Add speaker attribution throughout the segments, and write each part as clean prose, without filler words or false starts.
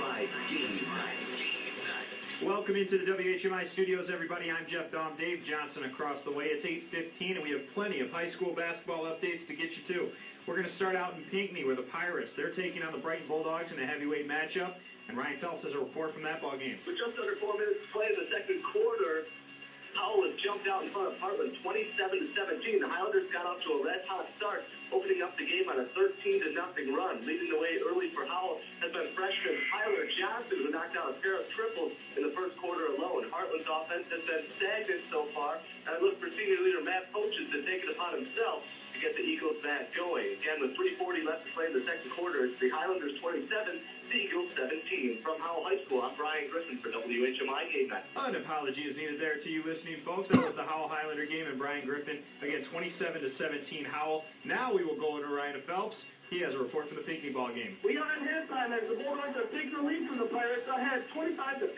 Speaker 1: WHMI Game Night.
Speaker 2: Welcome into the WHMI studios, everybody. I'm Jeff Dahm, Dave Johnson across the way. It's 8:15, and we have plenty of high school basketball updates to get you to. We're going to start out in Pinckney where the Pirates, they're taking on the Brighton Bulldogs in a heavyweight matchup, and Ryan Phelps has a report from that ball game.
Speaker 3: With just under 4 minutes to play in the second quarter, Howell has jumped out in front of Heartland 27-17. The Highlanders got off to a red-hot start, opening up the game on a 13-0 run. Leading the way early for Howell has been freshman Tyler Johnson, who knocked out a pair of triples in the first quarter alone. Heartland's offense has been stagnant so far, and I look for senior leader Matt Poaches to take it upon himself to get the Eagles back going. Again, with 3:40 left to play in the second quarter, it's the Highlanders 27, the Eagles 17. From Howell High School, I'm Brian Griffin for WHMI Game Night.
Speaker 2: An apology is needed there to you listening, folks. That was the Howell Highlander game, and Brian Griffin, again, 27-17 Howell. Now we will go to Ryan Phelps. He has a report from the Pinckney ball game.
Speaker 4: We are in halftime as the Bulldogs are taking the lead from the Pirates ahead 25-15.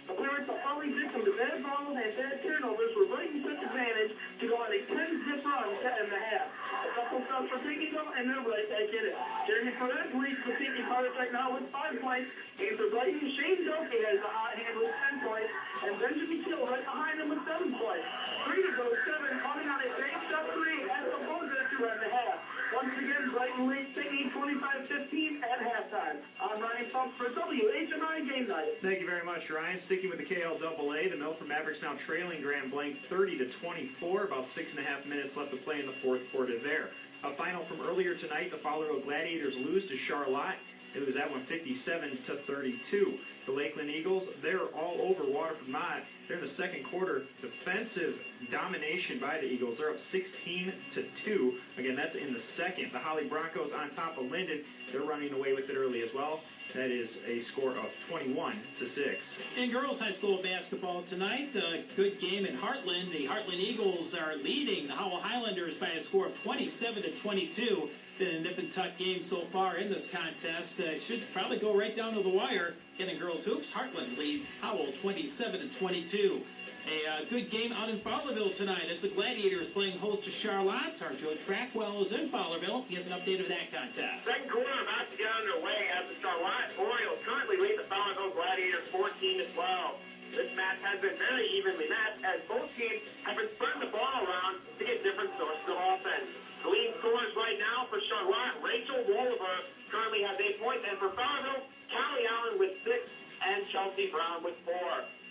Speaker 4: The Pirates are falling victim to bad balls and bad turnovers, were breaking such advantage to go on a 10-zip run in the half. A couple stops for Pinckney though, and they're right back in it. Jeremy Perez leads the Pinckney Pirates right now with 5 points. And for Brighton, Shane Doke has a hot hand with 10 points, and Benjamin Kill right behind him with 7 points. 3 to go, 7, coming on a bank shot 3 as the Bulldogs to run the half. Once again, Brighton leads Pinckney 25-15 at halftime. I'm Ryan Phelps for WHMI Game Night.
Speaker 2: Thank you very much, Ryan. Sticking with the KLAA, the Milford Mavericks now trailing Grand Blanc 30-24. About 6.5 minutes left to play in the fourth quarter there. A final from earlier tonight, the Fowlerville Gladiators lose to Charlotte. It was that one 57-32. The Lakeland Eagles, they're all over Waterford Mott. They're in the second quarter. Defensive domination by the Eagles. They're up 16-2. Again, that's in the second. The Holly Broncos on top of Linden. They're running away with it early as well. That is a score of 21-6.
Speaker 5: In girls high school basketball tonight, a good game in Heartland. The Heartland Eagles are leading the Howell Highlanders by a score of 27-22. Been a nip and tuck game so far in this contest. Should probably go right down to the wire. In girls hoops, Heartland leads Howell 27-22. A good game out in Fowlerville tonight as the Gladiators playing host to Charlotte. Our Joe Trackwell is in Fowlerville. He has an update of that contest.
Speaker 6: Second quarter about to get underway as the Charlotte Orioles currently lead the Fowlerville Gladiators 14-12. This match has been very evenly matched as both teams have been spreading the ball around to get different sources of offense. The leading scorers right now for Charlotte, Rachel Wolliver currently has 8 points, and for Fowlerville, Callie Allen with 6 and Chelsea Brown with 4.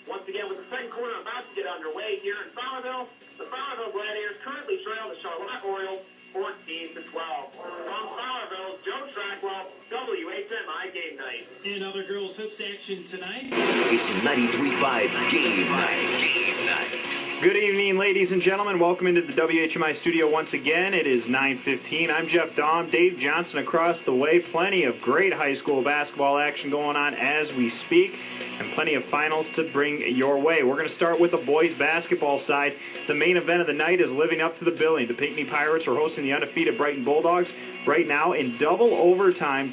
Speaker 6: Once again, with the second quarter about to get underway here in Fowlerville, the Fowlerville Gladiators currently trail the Charlotte Orioles 14-12. From Fowlerville, Joe Trackwell, WHMI Game Night.
Speaker 5: In other girls hoops action tonight,
Speaker 1: It's 93.5 Game Night. Game Night.
Speaker 2: Good evening, ladies and gentlemen. Welcome into the WHMI studio once again. It is 9:15. I'm Jeff Dahm, Dave Johnson across the way. Plenty of great high school basketball action going on as we speak, and plenty of finals to bring your way. We're going to start with the boys basketball side. The main event of the night is living up to the billing. The Pinckney Pirates are hosting the undefeated Brighton Bulldogs right now in double overtime,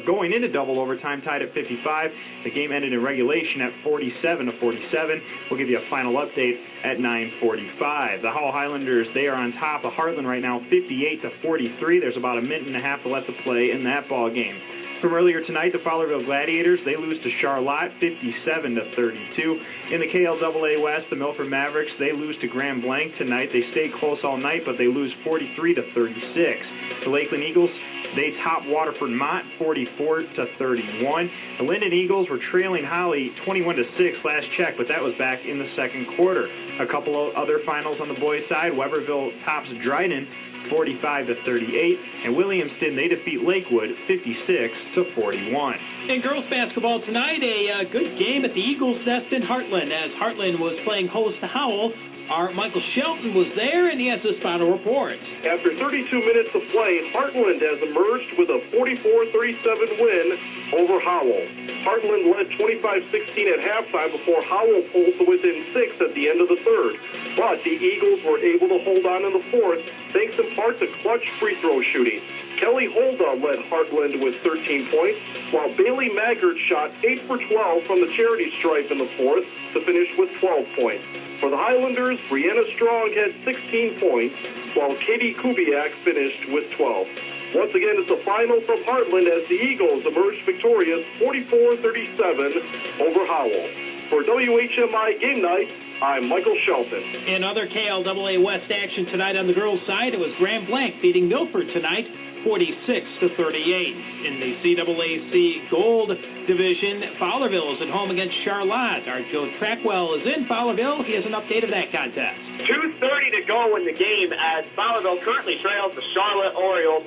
Speaker 2: going into double overtime, tied at 55. The game ended in regulation at 47-47. We'll give you a final update at 9:45. The Howell Highlanders, they are on top of Heartland right now, 58-43. There's about a minute and a half left to play in that ball game. From earlier tonight, the Fowlerville Gladiators, they lose to Charlotte 57-32. In the KLAA West, the Milford Mavericks, they lose to Grand Blanc tonight. They stay close all night, but they lose 43-36. The Lakeland Eagles, they top Waterford Mott 44-31. The Linden Eagles were trailing Holly 21-6 last check, but that was back in the second quarter. A couple of other finals on the boys' side. Weberville tops Dryden 45-38, and Williamston, they defeat Lakewood 56-41.
Speaker 5: in girls basketball tonight, a good game at the Eagles Nest in Heartland as Heartland was playing host to Howell. Our Michael Shelton was there, and he has his final report.
Speaker 7: After 32 minutes of play, Heartland has emerged with a 44-37 win over Howell. Heartland led 25-16 at halftime before Howell pulled to within 6 at the end of the third. But the Eagles were able to hold on in the fourth, thanks in part to clutch free throw shooting. Kelly Holda led Heartland with 13 points, while Bailey Maggard shot 8 for 12 from the charity stripe in the fourth to finish with 12 points. For the Highlanders, Brianna Strong had 16 points, while Katie Kubiak finished with 12. Once again, it's the final from Heartland as the Eagles emerged victorious 44-37 over Howell. For WHMI Game Night, I'm Michael Shelton.
Speaker 5: In other KLAA West action tonight on the girls' side, it was Grand Blanc beating Milford tonight, 46-38. In the CAAC Gold Division, Fowlerville is at home against Charlotte. Our Joe Trackwell is in Fowlerville. He has an update of that contest.
Speaker 6: 2:30 to go in the game as Fowlerville currently trails the Charlotte Orioles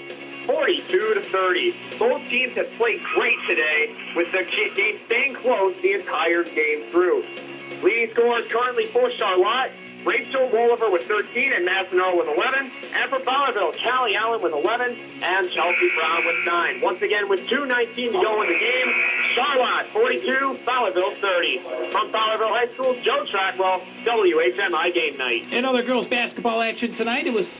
Speaker 6: 42-30. Both teams have played great today, with their game staying close the entire game through. Leading scorers currently for Charlotte, Rachel Wolliver with 13 and Madison Earl with 11. And for Fowlerville, Callie Allen with 11 and Chelsea Brown with 9. Once again, with 2:19 to go in the game, Charlotte 42, Fowlerville 30. From Fowlerville High School, Joe Trackwell, WHMI Game Night.
Speaker 5: In other girls' basketball action tonight, it was